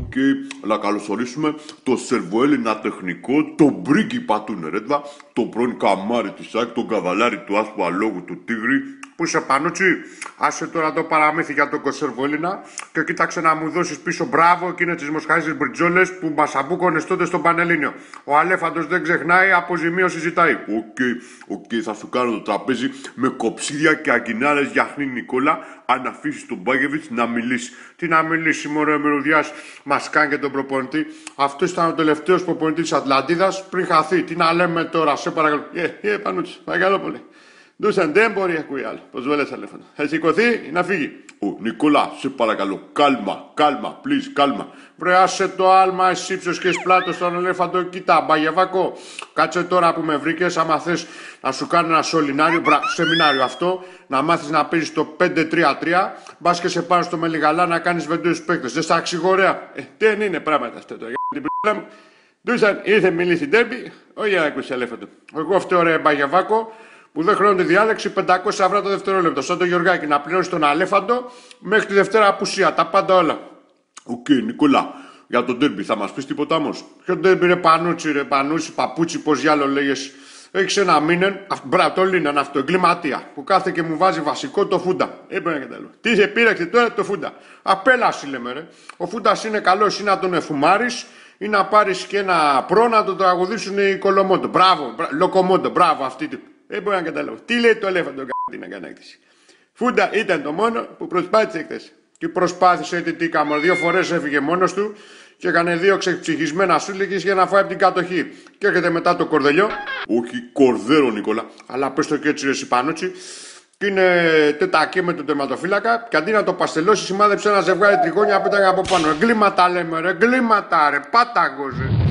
Οκ, να καλωσορίσουμε το σερβοέλληνα τεχνικό, τον πρίγκιπα του Νερέτβα, τον πρώην καμάρι της ΑΕΚ, τον καβαλάρι του άσπου αλόγου του Τίγρη. Πού είσαι Πανούτσι, άσε τώρα το παραμύθι για το κοσερβοέλληνα και κοίταξε να μου δώσεις πίσω μπράβο εκείνες τις μοσχάζεις μπριτζόλες που μας αμπούκονες τότε στο Πανελλήνιο. Ο Αλέφαντος δεν ξεχνάει, αποζημίωση ζητάει. Οκ, θα σου κάνω το τραπέζι με κοψίδια και αγκινάρες γιαχνή Νικόλα, αν αφήσεις τον Μπάγεβιτς να μιλήσει. Τι να μιλήσει, μωρέ μυρωδιάς, μας κάνει και τον προπονητή. Αυτός ήταν ο τελευταίος προπονητής της Ατλαντίδας πριν χαθεί. Τι να λέμε τώρα, σε παρακαλώ. Πανούτσι, παρακαλώ πολύ. Ντούσαν, δεν μπορεί ακούει άλλο. Πώς βέλες αλέφαντο. Θα σηκωθεί ή να φύγει. Νικόλα, σε παρακαλώ, κάλμα, please, κάλμα. Βρε, άσε το άλμα, εσύ ύψος και σπλάτος στον αλέφαντο. Κοίτα, Μπαγεβάκο, κάτσε τώρα που με βρήκες. Άμα θες να σου κάνω ένα σεμινάριο αυτό, να μάθεις να παίζεις το 5-3-3, μπας και σε πάνω στο Μελιγαλά να κάνεις βεντούς παίκτες. Δεν στα αξιγορέα. Δεν είναι πράγματα αυτό τώρα. Ντούσαν, ήρθε μιλήσει ντέρμπι, όχι για να ακούσει αλέφαντο. Εγώ φταίω ρε Μπαγεβάκο, που δεν χρώνει τη διάλεξη 500 ευρώ το δευτερόλεπτο. Σαν το Γιωργάκη να πληρώσει τον Αλέφαντο μέχρι τη Δευτέρα απουσία. Τα πάντα όλα. Οκ, Νικόλα, για τον ντέρμπι θα μας πεις τίποτα όμως. Ποιο ντέρμπι ρε Πανούτσι, παπούτσι, πώς για άλλο λέγες. Έχεις ένα μήνεν, το Λίνεν αυτό, εγκληματία, που κάθε και μου βάζει βασικό το Φούντα. Έπαιρνε και τέλος. Τι σε πείραξε τώρα το Φούντα. Απέλαση λέμε ρε. Ο Φούντας είναι καλός ή να τον εφουμάρεις ή να πάρεις και ένα πρό να το τραγουδήσουν οι Κολομόντο. Μπράβο, Λοκομόντο, μπράβο αυτή την. Δεν μπορεί να καταλάβω. Τι λέει το Αλέφαντο την ανάκτηση. Φούντα ήταν το μόνο που προσπάθησε χθες. Και προσπάθησε τι κάμω. 2 φορές έφυγε μόνος του και έκανε 2 ξεψυχισμένα σούλικες για να φάει από την κατοχή. Και έρχεται μετά το κορδελιό. Όχι, κορδέρο Νικόλα. Αλλά πες το και έτσι ρε Σιπάνουτσι. Και είναι τετακέ με τον τερματοφύλακα. Και αντί να το παστελώσει, σημάδεψε ένα ζευγάρι τριγώνια που ήταν από πάνω. Εγκλήματα λέμε ρε, εγκλήματα ρε, πάταγος ρε.